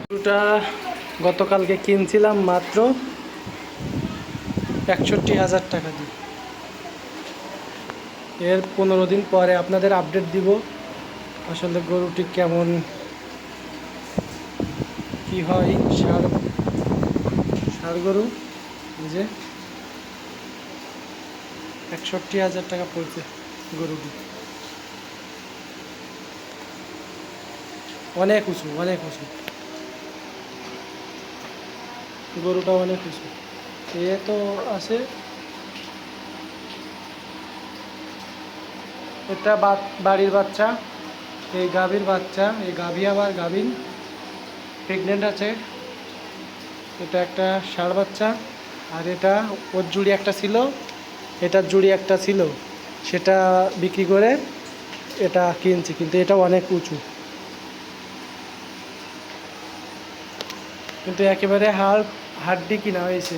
গরুটা গতকালকে কিনছিলাম মাত্র ৬১,০০০ টাকা দিয়ে। এর 15 দিন পরে আপনাদের আপডেট দিব আসলে গরুটি কেমন কি হয়। ষাঁড় গরু যে ৬১,০০০ টাকা পড়ছে গরুটি। অনেক উঁচু গরুটা অনেক উঁচু। এ তো আছে, এটা বাড়ির বাচ্চা, এই গাভীর বাচ্চা, এই গাভী আবার গাভীর প্রেগনেন্ট আছে। এটা একটা ষাঁড় বাচ্চা, আর এটা ওর জুড়ি একটা ছিল, এটার জুড়ি একটা ছিল, সেটা বিক্রি করে এটা কিনছি। কিন্তু এটা অনেক উঁচু, কিন্তু একেবারে হাড্ডি কিনা হয়েছে।